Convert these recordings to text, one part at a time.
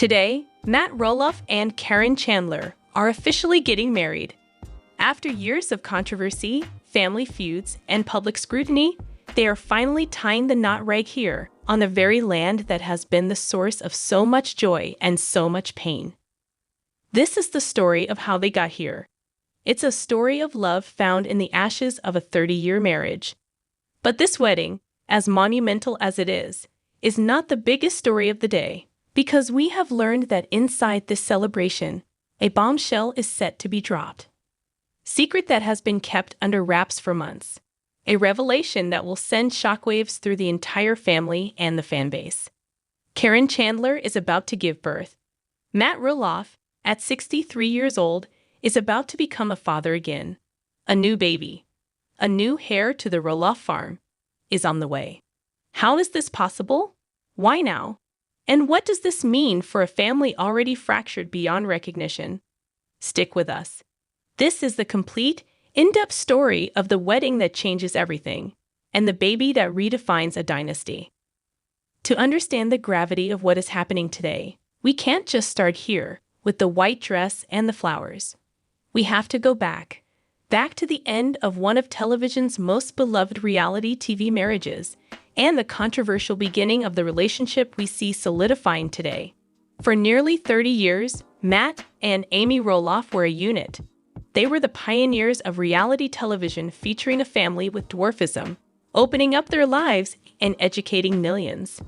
Today, Matt Roloff and Caryn Chandler are officially getting married. After years of controversy, family feuds, and public scrutiny, they are finally tying the knot right here, on the very land that has been the source of so much joy and so much pain. This is the story of how they got here. It's a story of love found in the ashes of a 30-year marriage. But this wedding, as monumental as it is not the biggest story of the day, because we have learned that inside this celebration, a bombshell is set to be dropped. Secret that has been kept under wraps for months. A revelation that will send shockwaves through the entire family and the fan base. Caryn Chandler is about to give birth. Matt Roloff, at 63 years old, is about to become a father again. A new baby, a new heir to the Roloff farm, is on the way. How is this possible? Why now? And what does this mean for a family already fractured beyond recognition? Stick with us. This is the complete, in-depth story of the wedding that changes everything, and the baby that redefines a dynasty. To understand the gravity of what is happening today, we can't just start here, with the white dress and the flowers. We have to go back to the end of one of television's most beloved reality TV marriages, and the controversial beginning of the relationship we see solidifying today. For nearly 30 years, Matt and Amy Roloff were a unit. They were the pioneers of reality television featuring a family with dwarfism, opening up their lives and educating millions.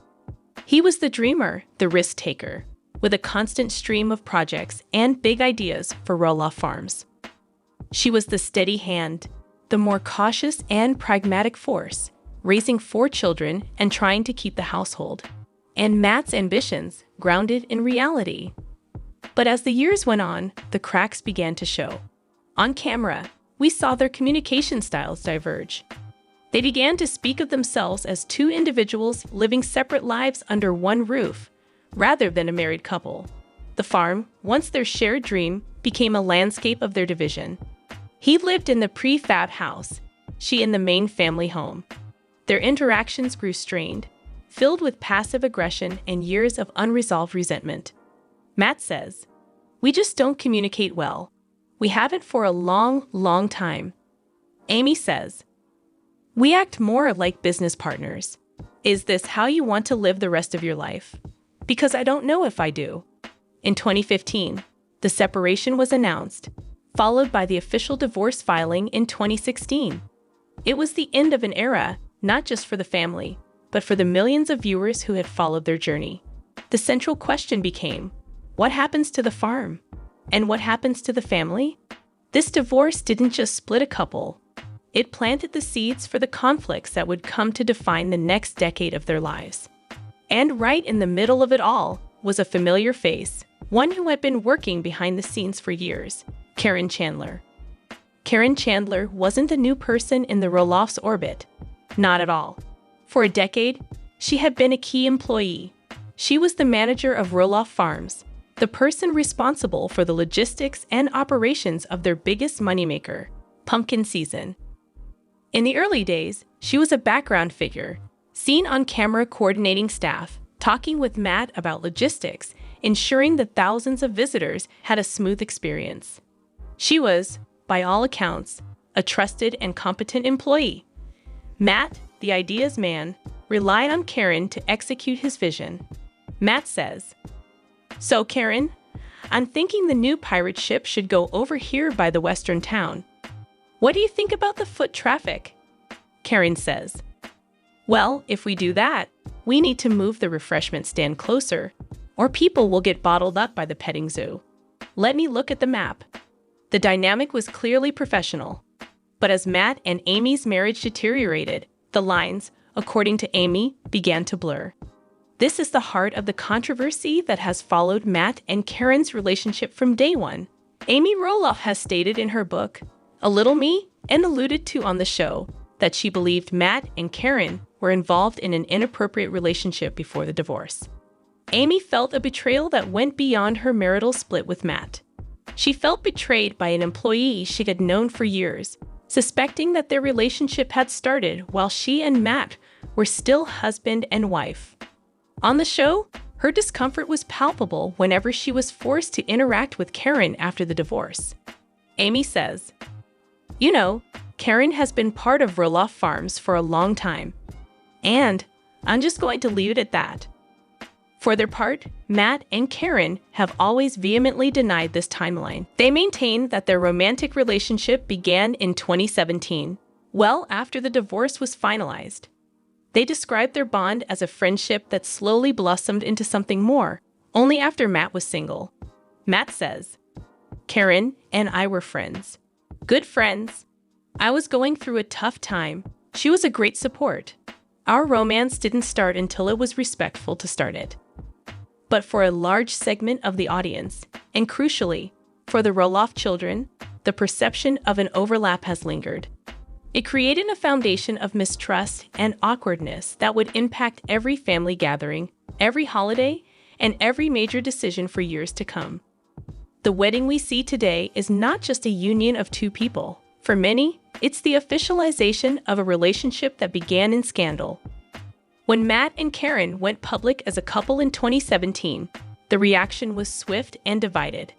He was the dreamer, the risk-taker, with a constant stream of projects and big ideas for Roloff Farms. She was the steady hand, the more cautious and pragmatic force, raising 4 children and trying to keep the household. And Matt's ambitions, grounded in reality. But as the years went on, the cracks began to show. On camera, we saw their communication styles diverge. They began to speak of themselves as 2 individuals living separate lives under one roof, rather than a married couple. The farm, once their shared dream, became a landscape of their division. He lived in the prefab house, she in the main family home. Their interactions grew strained, filled with passive aggression and years of unresolved resentment. Matt says, "We just don't communicate well. We haven't for a long, long time." Amy says, "We act more like business partners. Is this how you want to live the rest of your life? Because I don't know if I do." In 2015, the separation was announced, followed by the official divorce filing in 2016. It was the end of an era, not just for the family, but for the millions of viewers who had followed their journey. The central question became, what happens to the farm? And what happens to the family? This divorce didn't just split a couple. It planted the seeds for the conflicts that would come to define the next decade of their lives. And right in the middle of it all was a familiar face, one who had been working behind the scenes for years, Caryn Chandler. Caryn Chandler wasn't a new person in the Roloff's orbit. Not at all. For a decade, she had been a key employee. She was the manager of Roloff Farms, the person responsible for the logistics and operations of their biggest moneymaker, pumpkin season. In the early days, she was a background figure, seen on camera coordinating staff, talking with Matt about logistics, ensuring that thousands of visitors had a smooth experience. She was, by all accounts, a trusted and competent employee. Matt, the ideas man, relied on Caryn to execute his vision. Matt says, "So, Caryn, I'm thinking the new pirate ship should go over here by the western town. What do you think about the foot traffic?" Caryn says, "Well, if we do that, we need to move the refreshment stand closer, or people will get bottled up by the petting zoo. Let me look at the map." The dynamic was clearly professional. But as Matt and Amy's marriage deteriorated, the lines, according to Amy, began to blur. This is the heart of the controversy that has followed Matt and Caryn's relationship from day one. Amy Roloff has stated in her book, A Little Me, and alluded to on the show, that she believed Matt and Caryn were involved in an inappropriate relationship before the divorce. Amy felt a betrayal that went beyond her marital split with Matt. She felt betrayed by an employee she had known for years, suspecting that their relationship had started while she and Matt were still husband and wife. On the show, Her discomfort was palpable whenever she was forced to interact with Caryn after the divorce. Amy says, "You know, Caryn has been part of Roloff Farms for a long time. And I'm just going to leave it at that." For their part, Matt and Caryn have always vehemently denied this timeline. They maintain that their romantic relationship began in 2017, well after the divorce was finalized. They described their bond as a friendship that slowly blossomed into something more, only after Matt was single. Matt says, "Caryn and I were friends. Good friends. I was going through a tough time. She was a great support. Our romance didn't start until it was respectful to start it." But for a large segment of the audience, and crucially, for the Roloff children, the perception of an overlap has lingered. It created a foundation of mistrust and awkwardness that would impact every family gathering, every holiday, and every major decision for years to come. The wedding we see today is not just a union of two people. For many, it's the officialization of a relationship that began in scandal. When Matt and Caryn went public as a couple in 2017, the reaction was swift and divided.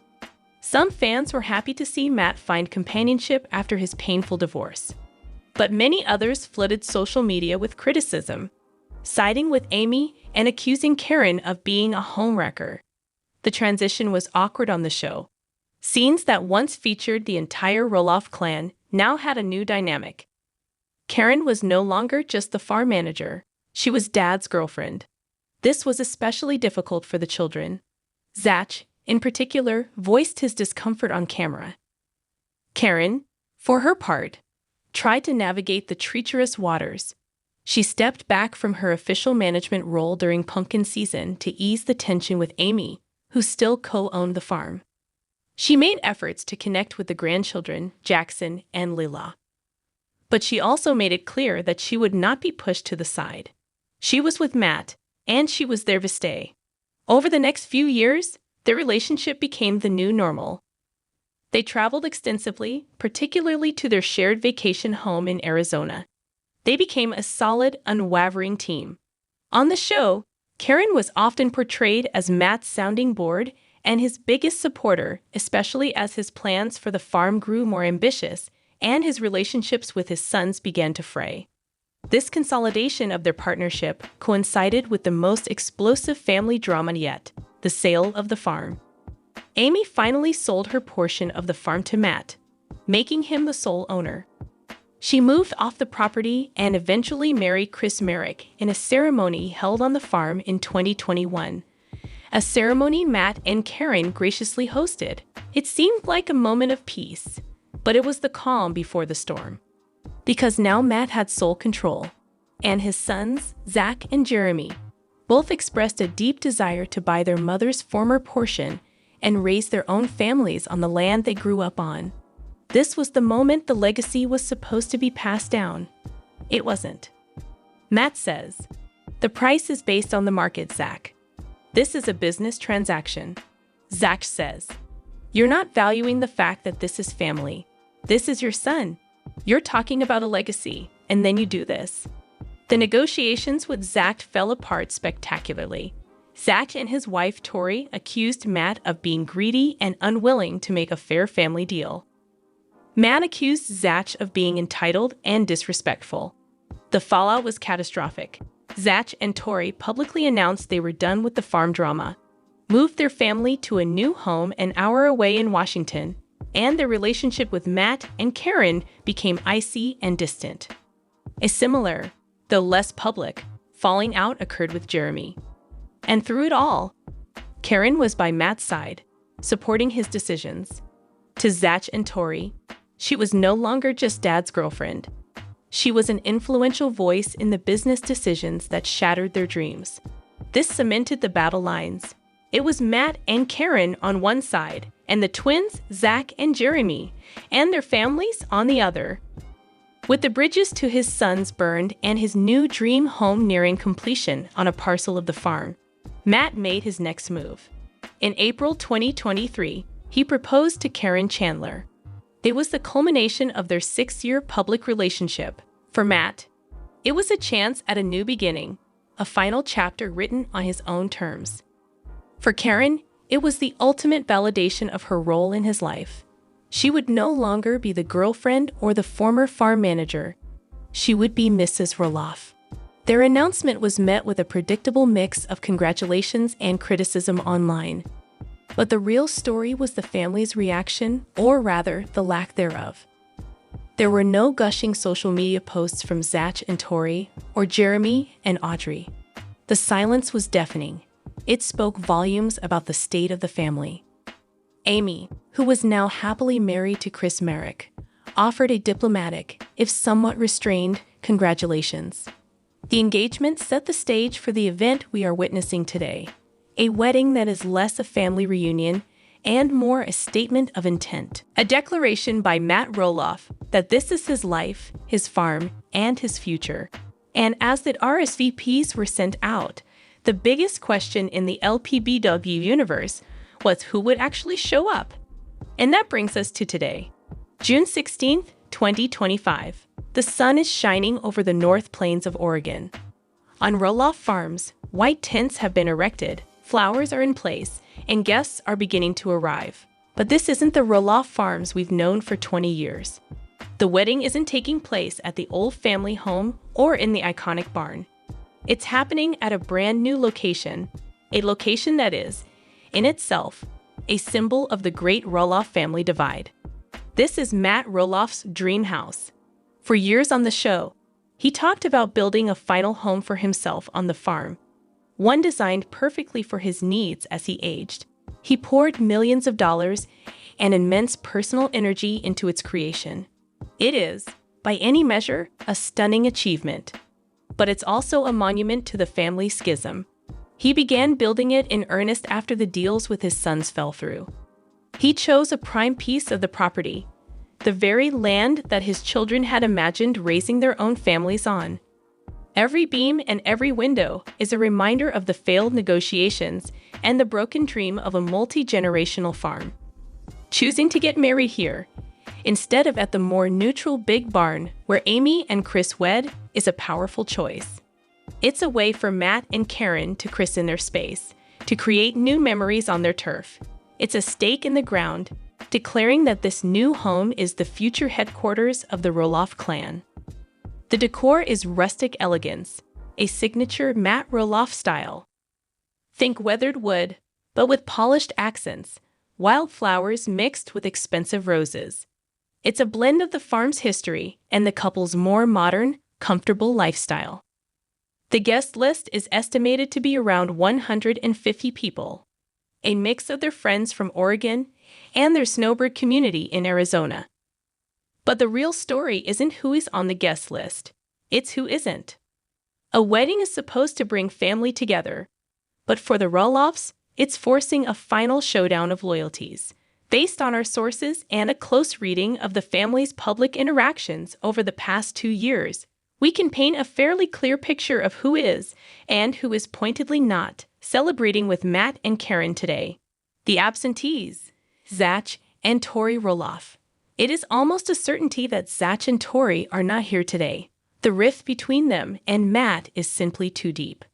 Some fans were happy to see Matt find companionship after his painful divorce. But many others flooded social media with criticism, siding with Amy and accusing Caryn of being a homewrecker. The transition was awkward on the show. Scenes that once featured the entire Roloff clan now had a new dynamic. Caryn was no longer just the farm manager. She was Dad's girlfriend. This was especially difficult for the children. Zach, in particular, voiced his discomfort on camera. Caryn, for her part, tried to navigate the treacherous waters. She stepped back from her official management role during pumpkin season to ease the tension with Amy, who still co-owned the farm. She made efforts to connect with the grandchildren, Jackson and Lila. But she also made it clear that she would not be pushed to the side. She was with Matt, and she was there to stay. Over the next few years, their relationship became the new normal. They traveled extensively, particularly to their shared vacation home in Arizona. They became a solid, unwavering team. On the show, Caryn was often portrayed as Matt's sounding board and his biggest supporter, especially as his plans for the farm grew more ambitious and his relationships with his sons began to fray. This consolidation of their partnership coincided with the most explosive family drama yet, the sale of the farm. Amy finally sold her portion of the farm to Matt, making him the sole owner. She moved off the property and eventually married Chris Merrick in a ceremony held on the farm in 2021. A ceremony Matt and Caryn graciously hosted. It seemed like a moment of peace, but it was the calm before the storm. Because now Matt had sole control, and his sons, Zach and Jeremy, both expressed a deep desire to buy their mother's former portion and raise their own families on the land they grew up on. This was the moment the legacy was supposed to be passed down. It wasn't. Matt says, "The price is based on the market, Zach. This is a business transaction." Zach says, "You're not valuing the fact that this is family. This is your son. You're talking about a legacy, and then you do this." The negotiations with Zach fell apart spectacularly. Zach and his wife Tori accused Matt of being greedy and unwilling to make a fair family deal. Matt accused Zach of being entitled and disrespectful. The fallout was catastrophic. Zach and Tori publicly announced they were done with the farm drama, moved their family to a new home an hour away in Washington, and their relationship with Matt and Caryn became icy and distant. A similar, though less public, falling out occurred with Jeremy. And through it all, Caryn was by Matt's side, supporting his decisions. To Zach and Tori, she was no longer just Dad's girlfriend. She was an influential voice in the business decisions that shattered their dreams. This cemented the battle lines. It was Matt and Caryn on one side, and the twins, Zach and Jeremy, and their families on the other. With the bridges to his sons burned and his new dream home nearing completion on a parcel of the farm, Matt made his next move. In April 2023, he proposed to Caryn Chandler. It was the culmination of their 6-year public relationship. For Matt, it was a chance at a new beginning, a final chapter written on his own terms. For Caryn, it was the ultimate validation of her role in his life. She would no longer be the girlfriend or the former farm manager. She would be Mrs. Roloff. Their announcement was met with a predictable mix of congratulations and criticism online. But the real story was the family's reaction, or rather, the lack thereof. There were no gushing social media posts from Zach and Tori, or Jeremy and Audrey. The silence was deafening. It spoke volumes about the state of the family. Amy, who was now happily married to Chris Merrick, offered a diplomatic, if somewhat restrained, congratulations. The engagement set the stage for the event we are witnessing today, a wedding that is less a family reunion and more a statement of intent. A declaration by Matt Roloff that this is his life, his farm, and his future. And as the RSVPs were sent out, the biggest question in the Lpbw universe was who would actually show up. And that brings us to today, June 16th, 2025. The sun is shining over the North Plains of Oregon. On Roloff Farms, white tents have been erected, flowers are in place, and guests are beginning to arrive. But this isn't the Roloff Farms we've known for 20 years. The wedding isn't taking place at the old family home or in the iconic barn. It's happening at a brand new location, a location that is, in itself, a symbol of the great Roloff family divide. This is Matt Roloff's dream house. For years on the show, he talked about building a final home for himself on the farm, one designed perfectly for his needs as he aged. He poured millions of dollars and immense personal energy into its creation. It is, by any measure, a stunning achievement. But it's also a monument to the family schism. He began building it in earnest after the deals with his sons fell through. He chose a prime piece of the property, the very land that his children had imagined raising their own families on. Every beam and every window is a reminder of the failed negotiations and the broken dream of a multi-generational farm. Choosing to get married here, instead of at the more neutral big barn where Amy and Chris wed, is a powerful choice. It's a way for Matt and Caryn to christen their space, to create new memories on their turf. It's a stake in the ground, declaring that this new home is the future headquarters of the Roloff clan. The decor is rustic elegance, a signature Matt Roloff style. Think weathered wood, but with polished accents, wildflowers mixed with expensive roses. It's a blend of the farm's history and the couple's more modern, comfortable lifestyle. The guest list is estimated to be around 150 people, a mix of their friends from Oregon and their snowbird community in Arizona. But the real story isn't who is on the guest list, it's who isn't. A wedding is supposed to bring family together, but for the Roloffs, it's forcing a final showdown of loyalties. Based on our sources and a close reading of the family's public interactions over the past 2 years, we can paint a fairly clear picture of who is, and who is pointedly not, celebrating with Matt and Caryn today. The absentees, Zach and Tori Roloff. It is almost a certainty that Zach and Tori are not here today. The rift between them and Matt is simply too deep.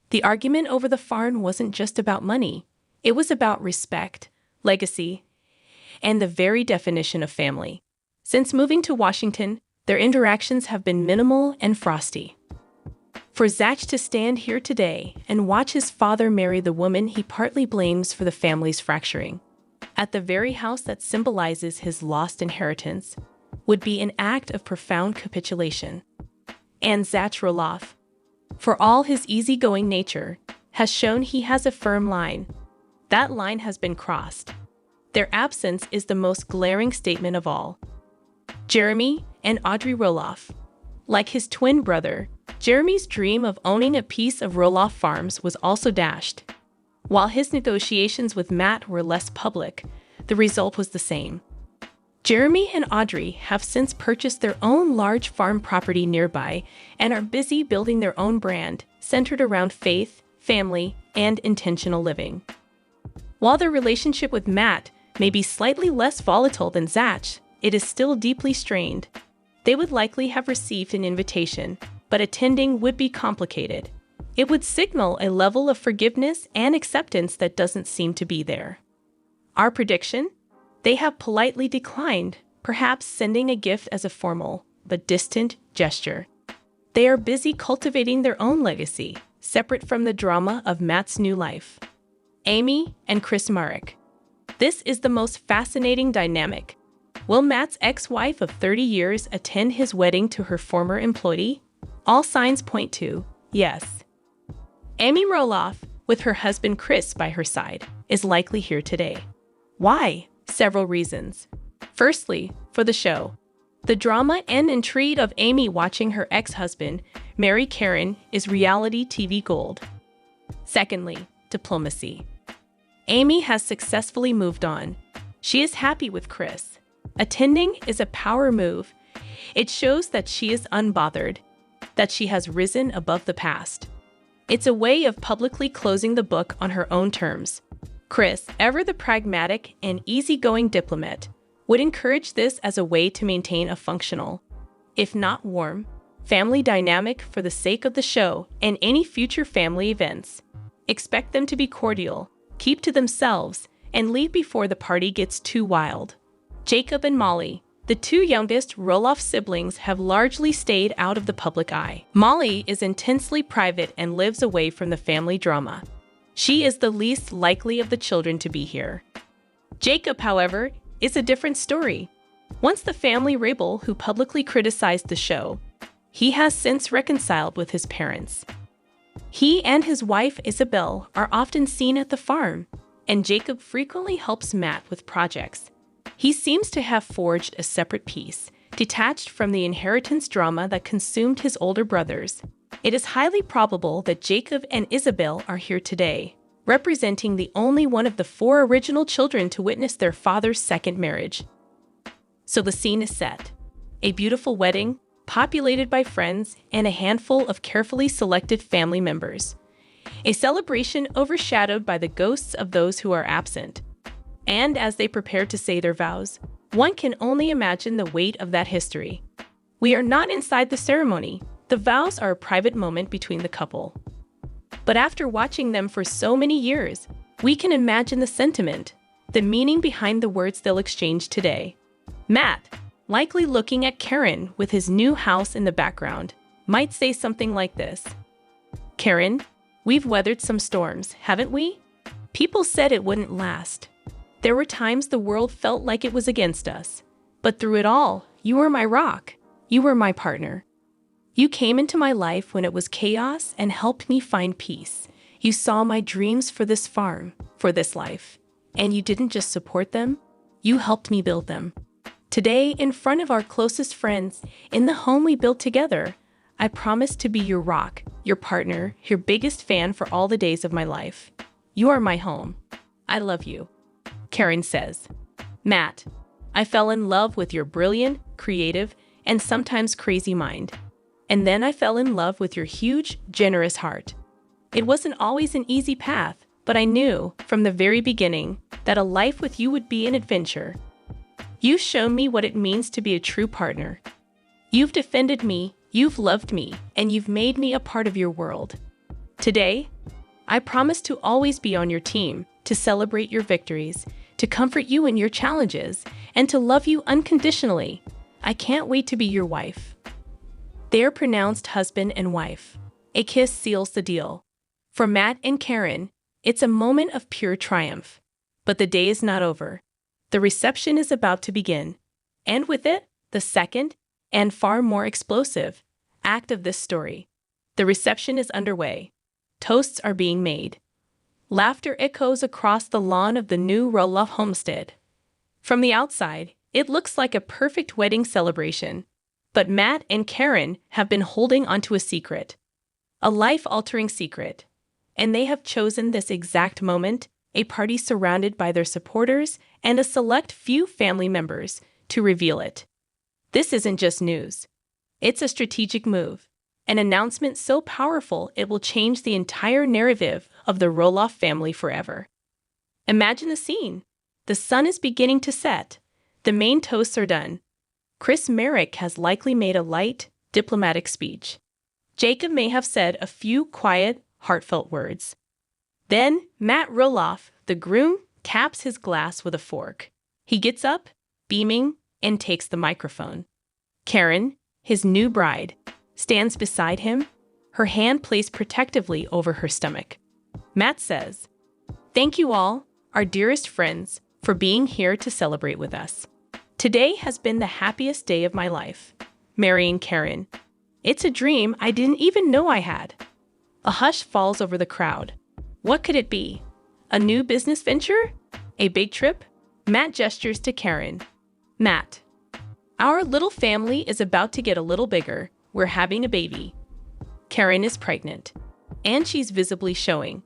The argument over the farm wasn't just about money. It was about respect, legacy, and the very definition of family. Since moving to Washington, their interactions have been minimal and frosty. For Zach to stand here today and watch his father marry the woman he partly blames for the family's fracturing, at the very house that symbolizes his lost inheritance, would be an act of profound capitulation. And Zach Roloff, for all his easygoing nature, has shown he has a firm line. That line has been crossed. Their absence is the most glaring statement of all. Jeremy and Audrey Roloff. Like his twin brother, Jeremy's dream of owning a piece of Roloff Farms was also dashed. While his negotiations with Matt were less public, the result was the same. Jeremy and Audrey have since purchased their own large farm property nearby and are busy building their own brand centered around faith, family, and intentional living. While their relationship with Matt may be slightly less volatile than Zach, it is still deeply strained. They would likely have received an invitation, but attending would be complicated. It would signal a level of forgiveness and acceptance that doesn't seem to be there. Our prediction? They have politely declined, perhaps sending a gift as a formal, but distant gesture. They are busy cultivating their own legacy, separate from the drama of Matt's new life. Amy and Chris Marek. This is the most fascinating dynamic. Will Matt's ex-wife of 30 years attend his wedding to her former employee? All signs point to yes. Amy Roloff, with her husband Chris by her side, is likely here today. Why? Several reasons. Firstly, for the show. The drama and intrigue of Amy watching her ex-husband marry Caryn is reality TV gold. Secondly, diplomacy. Amy has successfully moved on. She is happy with Chris. Attending is a power move. It shows that she is unbothered, that she has risen above the past. It's a way of publicly closing the book on her own terms. Chris, ever the pragmatic and easygoing diplomat, would encourage this as a way to maintain a functional, if not warm, family dynamic for the sake of the show and any future family events. Expect them to be cordial, keep to themselves, and leave before the party gets too wild. Jacob and Molly, the two youngest Roloff siblings, have largely stayed out of the public eye. Molly is intensely private and lives away from the family drama. She is the least likely of the children to be here. Jacob, however, is a different story. Once the family rebel who publicly criticized the show, he has since reconciled with his parents. He and his wife Isabel are often seen at the farm, and Jacob frequently helps Matt with projects. He seems to have forged a separate peace, detached from the inheritance drama that consumed his older brothers. It is highly probable that Jacob and Isabel are here today, representing the only one of the 4 original children to witness their father's second marriage. So the scene is set. A beautiful wedding, populated by friends and a handful of carefully selected family members. A celebration overshadowed by the ghosts of those who are absent. And as they prepare to say their vows, one can only imagine the weight of that history. We are not inside the ceremony. The vows are a private moment between the couple. But after watching them for so many years, we can imagine the sentiment, the meaning behind the words they'll exchange today. Matt, likely looking at Caryn with his new house in the background, might say something like this. Caryn, we've weathered some storms, haven't we? People said it wouldn't last. There were times the world felt like it was against us. But through it all, you were my rock. You were my partner. You came into my life when it was chaos and helped me find peace. You saw my dreams for this farm, for this life. And you didn't just support them, you helped me build them. Today, in front of our closest friends, in the home we built together, I promise to be your rock, your partner, your biggest fan for all the days of my life. You are my home. I love you. Caryn says. Matt, I fell in love with your brilliant, creative, and sometimes crazy mind. And then I fell in love with your huge, generous heart. It wasn't always an easy path, but I knew, from the very beginning, that a life with you would be an adventure. You've shown me what it means to be a true partner. You've defended me, you've loved me, and you've made me a part of your world. Today, I promise to always be on your team, to celebrate your victories, to comfort you in your challenges, and to love you unconditionally. I can't wait to be your wife. They are pronounced husband and wife. A kiss seals the deal. For Matt and Caryn, it's a moment of pure triumph. But the day is not over. The reception is about to begin. And with it, the second, and far more explosive, act of this story. The reception is underway. Toasts are being made. Laughter echoes across the lawn of the new Roloff homestead. From the outside, it looks like a perfect wedding celebration. But Matt and Caryn have been holding onto a secret. A life-altering secret. And they have chosen this exact moment, a party surrounded by their supporters and a select few family members, to reveal it. This isn't just news. It's a strategic move. An announcement so powerful it will change the entire narrative of the Roloff family forever. Imagine the scene. The sun is beginning to set. The main toasts are done. Chris Marek has likely made a light, diplomatic speech. Jacob may have said a few quiet, heartfelt words. Then, Matt Roloff, the groom, taps his glass with a fork. He gets up, beaming, and takes the microphone. Caryn, his new bride, stands beside him, her hand placed protectively over her stomach. Matt says, "Thank you all, our dearest friends, for being here to celebrate with us. Today has been the happiest day of my life, marrying Caryn. It's a dream I didn't even know I had." A hush falls over the crowd. What could it be? A new business venture? A big trip? Matt gestures to Caryn. "Matt, our little family is about to get a little bigger. We're having a baby." Caryn is pregnant, and she's visibly showing.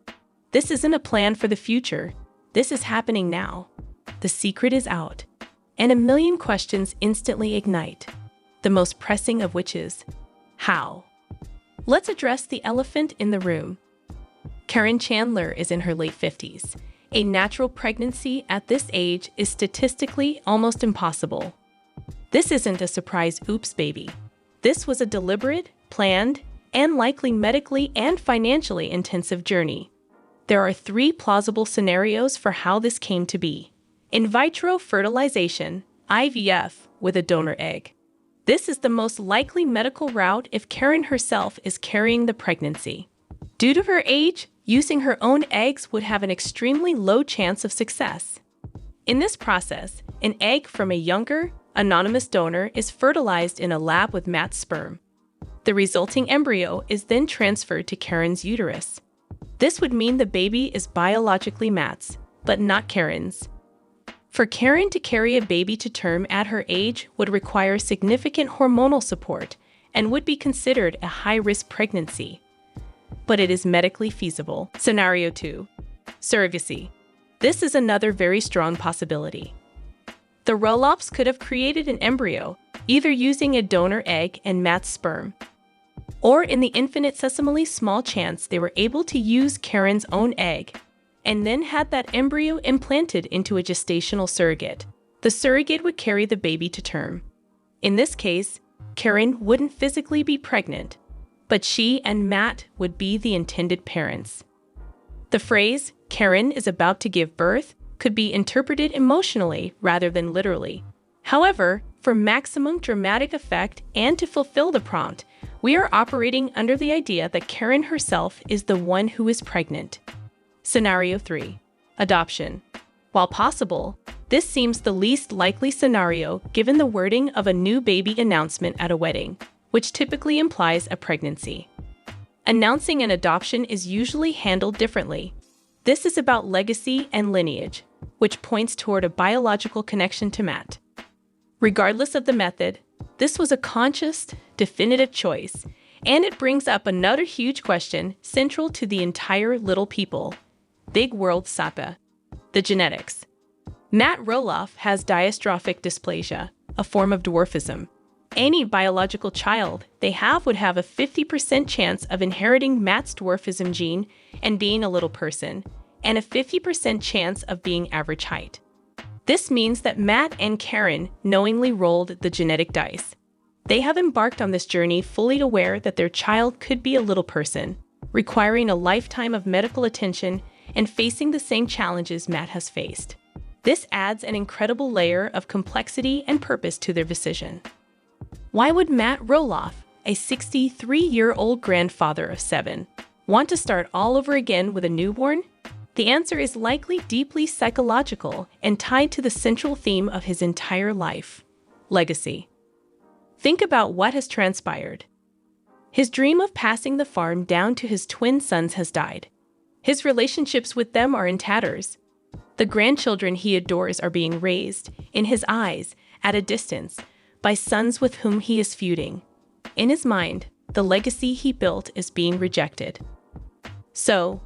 This isn't a plan for the future. This is happening now. The secret is out, and a million questions instantly ignite, the most pressing of which is, how? Let's address the elephant in the room. Caryn Chandler is in her late 50s. A natural pregnancy at this age is statistically almost impossible. This isn't a surprise oops baby. This was a deliberate, planned, and likely medically and financially intensive journey. There are 3 plausible scenarios for how this came to be. In vitro fertilization, IVF, with a donor egg. This is the most likely medical route if Caryn herself is carrying the pregnancy. Due to her age, using her own eggs would have an extremely low chance of success. In this process, an egg from a younger, anonymous donor is fertilized in a lab with Matt's sperm. The resulting embryo is then transferred to Caryn's uterus. This would mean the baby is biologically Matt's, but not Caryn's. For Caryn to carry a baby to term at her age would require significant hormonal support and would be considered a high-risk pregnancy. But it is medically feasible. Scenario 2. Surrogacy. This is another very strong possibility. The Roloffs could have created an embryo, either using a donor egg and Matt's sperm, or in the infinitesimally small chance they were able to use Caryn's own egg, and then had that embryo implanted into a gestational surrogate. The surrogate would carry the baby to term. In this case, Caryn wouldn't physically be pregnant, but she and Matt would be the intended parents. The phrase, "Caryn is about to give birth," could be interpreted emotionally rather than literally. However, for maximum dramatic effect and to fulfill the prompt, we are operating under the idea that Caryn herself is the one who is pregnant. Scenario 3. Adoption. While possible, this seems the least likely scenario given the wording of a new baby announcement at a wedding, which typically implies a pregnancy. Announcing an adoption is usually handled differently. This is about legacy and lineage, which points toward a biological connection to Matt. Regardless of the method, this was a conscious, definitive choice, and it brings up another huge question central to the entire Little People, Big World SAPA: the genetics. Matt Roloff has dystrophic dysplasia, a form of dwarfism. Any biological child they have would have a 50% chance of inheriting Matt's dwarfism gene and being a little person, and a 50% chance of being average height. This means that Matt and Caryn knowingly rolled the genetic dice. They have embarked on this journey fully aware that their child could be a little person, requiring a lifetime of medical attention and facing the same challenges Matt has faced. This adds an incredible layer of complexity and purpose to their decision. Why would Matt Roloff, a 63-year-old grandfather of 7, want to start all over again with a newborn? The answer is likely deeply psychological and tied to the central theme of his entire life: legacy. Think about what has transpired. His dream of passing the farm down to his twin sons has died. His relationships with them are in tatters. The grandchildren he adores are being raised, in his eyes, at a distance, by sons with whom he is feuding. In his mind, the legacy he built is being rejected. So,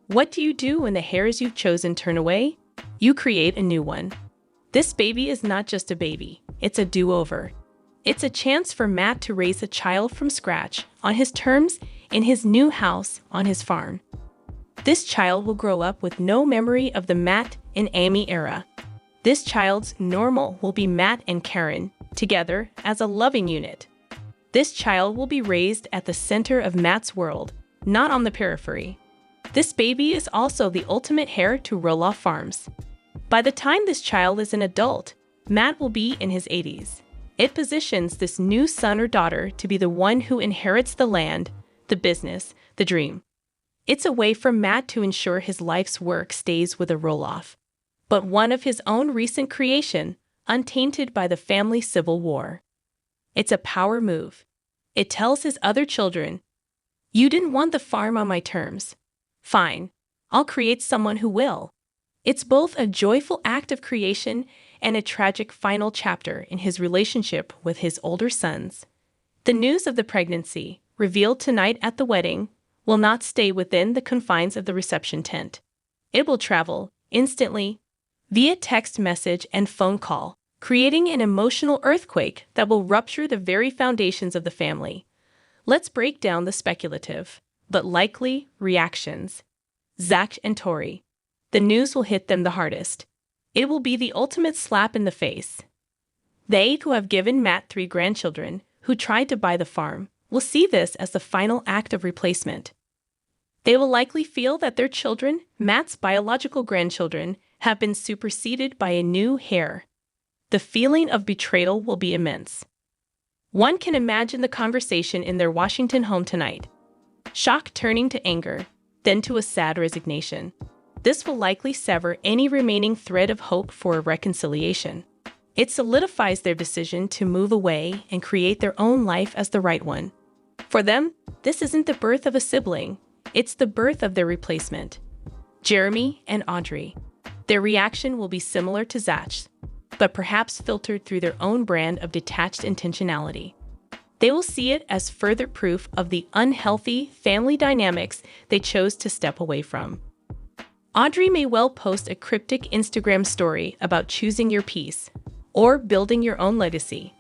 what do you do when the heirs you've chosen turn away? You create a new one. This baby is not just a baby, it's a do-over. It's a chance for Matt to raise a child from scratch, on his terms, in his new house, on his farm. This child will grow up with no memory of the Matt and Amy era. This child's normal will be Matt and Caryn, together as a loving unit. This child will be raised at the center of Matt's world, not on the periphery. This baby is also the ultimate heir to Roloff Farms. By the time this child is an adult, Matt will be in his 80s. It positions this new son or daughter to be the one who inherits the land, the business, the dream. It's a way for Matt to ensure his life's work stays with a Roloff, but one of his own recent creation, untainted by the family civil war. It's a power move. It tells his other children, "You didn't want the farm on my terms. Fine, I'll create someone who will." It's both a joyful act of creation and a tragic final chapter in his relationship with his older sons. The news of the pregnancy, revealed tonight at the wedding, will not stay within the confines of the reception tent. It will travel, instantly, via text message and phone call, creating an emotional earthquake that will rupture the very foundations of the family. Let's break down the speculative, but likely, reactions. Zach and Tori. The news will hit them the hardest. It will be the ultimate slap in the face. They, who have given Matt 3 grandchildren, who tried to buy the farm, will see this as the final act of replacement. They will likely feel that their children, Matt's biological grandchildren, have been superseded by a new heir. The feeling of betrayal will be immense. One can imagine the conversation in their Washington home tonight. Shock turning to anger, then to a sad resignation. This will likely sever any remaining thread of hope for a reconciliation. It solidifies their decision to move away and create their own life as the right one. For them, this isn't the birth of a sibling, it's the birth of their replacement. Jeremy and Audrey. Their reaction will be similar to Zach's, but perhaps filtered through their own brand of detached intentionality. They will see it as further proof of the unhealthy family dynamics they chose to step away from. Audrey may well post a cryptic Instagram story about choosing your peace or building your own legacy.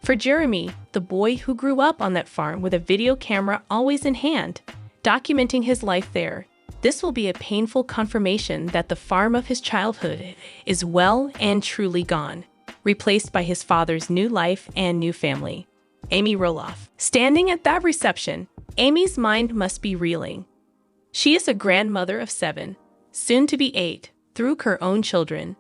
For Jeremy, the boy who grew up on that farm with a video camera always in hand, documenting his life there, this will be a painful confirmation that the farm of his childhood is well and truly gone, replaced by his father's new life and new family. Amy Roloff. Standing at that reception, Amy's mind must be reeling. She is a grandmother of 7, soon to be 8, through her own children.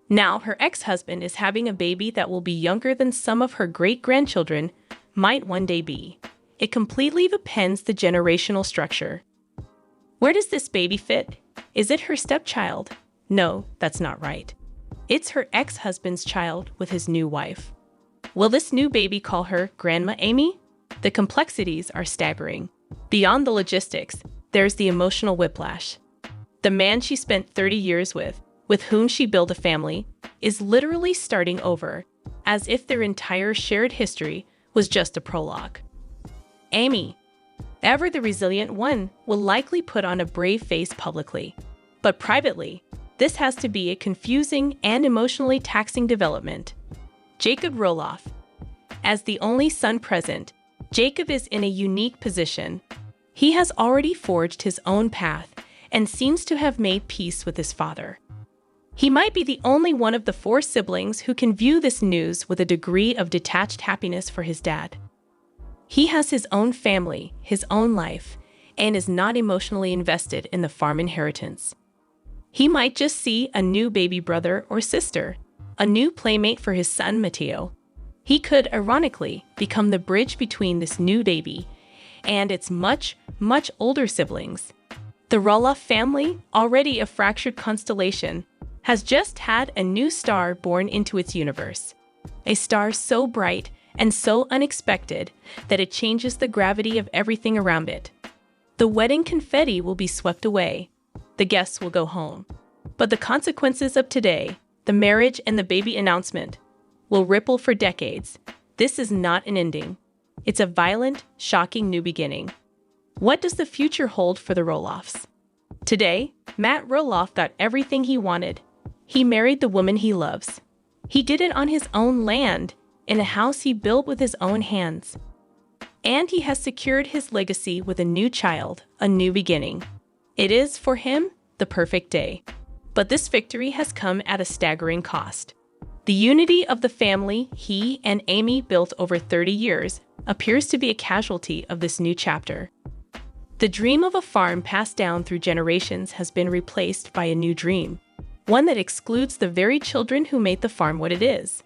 Now her ex-husband is having a baby that will be younger than some of her great-grandchildren might one day be. It completely upends the generational structure. Where does this baby fit? Is it her stepchild? No, that's not right. It's her ex-husband's child with his new wife. Will this new baby call her Grandma Amy? The complexities are staggering. Beyond the logistics, there's the emotional whiplash. The man she spent 30 years with whom she built a family, is literally starting over, as if their entire shared history was just a prologue. Amy, ever the resilient one, will likely put on a brave face publicly. But privately, this has to be a confusing and emotionally taxing development. Jacob Roloff. As the only son present, Jacob is in a unique position. He has already forged his own path and seems to have made peace with his father. He might be the only one of the 4 siblings who can view this news with a degree of detached happiness for his dad. He has his own family, his own life, and is not emotionally invested in the farm inheritance. He might just see a new baby brother or sister, a new playmate for his son Mateo. He could, ironically, become the bridge between this new baby and its much, much older siblings. The Roloff family, already a fractured constellation, has just had a new star born into its universe. A star so bright and so unexpected that it changes the gravity of everything around it. The wedding confetti will be swept away. The guests will go home. But the consequences of today, the marriage and the baby announcement, will ripple for decades. This is not an ending. It's a violent, shocking new beginning. What does the future hold for the Roloffs? Today, Matt Roloff got everything he wanted. He married the woman he loves. He did it on his own land, in a house he built with his own hands. And he has secured his legacy with a new child, a new beginning. It is, for him, the perfect day. But this victory has come at a staggering cost. The unity of the family he and Amy built over 30 years appears to be a casualty of this new chapter. The dream of a farm passed down through generations has been replaced by a new dream, one that excludes the very children who made the farm what it is.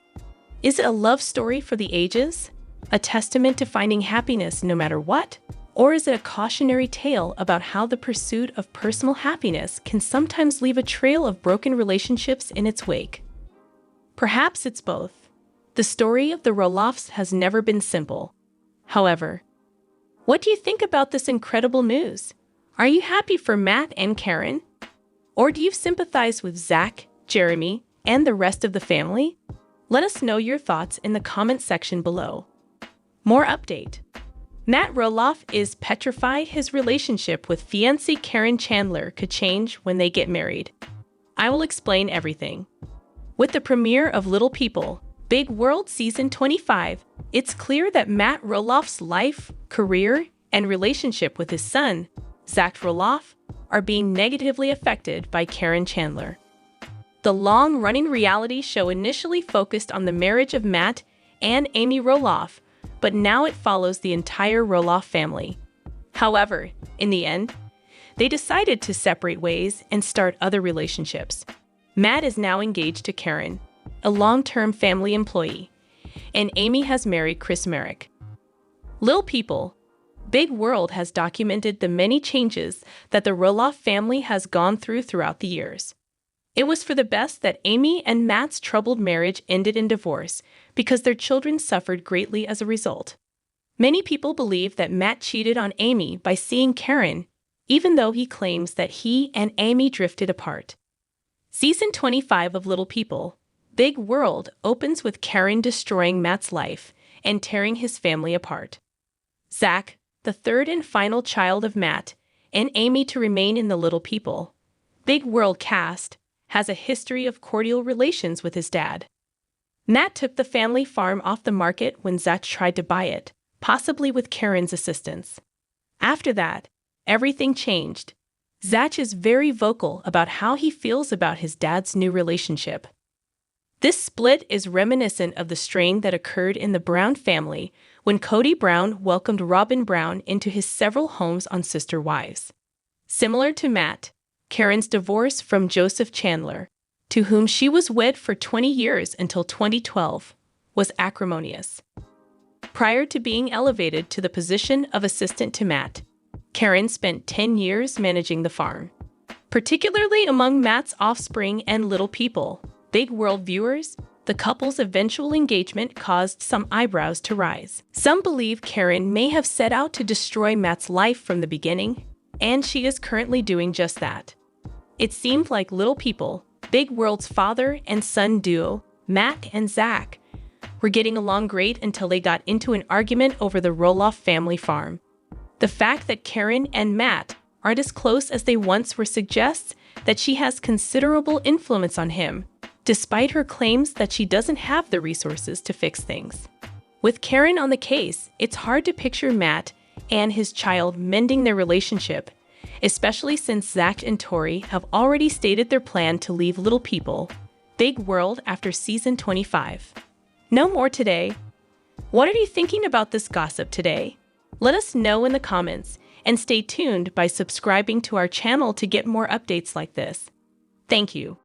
Is it a love story for the ages? A testament to finding happiness no matter what? Or is it a cautionary tale about how the pursuit of personal happiness can sometimes leave a trail of broken relationships in its wake? Perhaps it's both. The story of the Roloffs has never been simple. However, what do you think about this incredible news? Are you happy for Matt and Caryn? Or do you sympathize with Zach, Jeremy, and the rest of the family? Let us know your thoughts in the comment section below. More update. Matt Roloff is petrified his relationship with fiancée Caryn Chandler could change when they get married. I will explain everything. With the premiere of Little People, Big World Season 25, it's clear that Matt Roloff's life, career, and relationship with his son, Zach Roloff, are being negatively affected by Caryn Chandler. The long-running reality show initially focused on the marriage of Matt and Amy Roloff, but now it follows the entire Roloff family. However, in the end, they decided to separate ways and start other relationships. Matt is now engaged to Caryn, a long-term family employee, and Amy has married Chris Merrick. Little People, Big World has documented the many changes that the Roloff family has gone throughout the years. It was for the best that Amy and Matt's troubled marriage ended in divorce because their children suffered greatly as a result. Many people believe that Matt cheated on Amy by seeing Caryn, even though he claims that he and Amy drifted apart. Season 25 of Little People, Big World opens with Caryn destroying Matt's life and tearing his family apart. Zach, the third and final child of Matt, and Amy to remain in the Little People, Big World cast, has a history of cordial relations with his dad. Matt took the family farm off the market when Zach tried to buy it, possibly with Caryn's assistance. After that, everything changed. Zach is very vocal about how he feels about his dad's new relationship. This split is reminiscent of the strain that occurred in the Brown family when Cody Brown welcomed Robin Brown into his several homes on Sister Wives. Similar to Matt, Caryn's divorce from Joseph Chandler, to whom she was wed for 20 years until 2012, was acrimonious. Prior to being elevated to the position of assistant to Matt, Caryn spent 10 years managing the farm. Particularly among Matt's offspring and Little People, Big World viewers, the couple's eventual engagement caused some eyebrows to rise. Some believe Caryn may have set out to destroy Matt's life from the beginning, and she is currently doing just that. It seemed like Little People, Big World's father and son duo, Matt and Zach, were getting along great until they got into an argument over the Roloff family farm. The fact that Caryn and Matt aren't as close as they once were suggests that she has considerable influence on him, despite her claims that she doesn't have the resources to fix things. With Caryn on the case, it's hard to picture Matt and his child mending their relationship, especially since Zach and Tori have already stated their plan to leave Little People, Big World after season 25. No more today. What are you thinking about this gossip today? Let us know in the comments, and stay tuned by subscribing to our channel to get more updates like this. Thank you.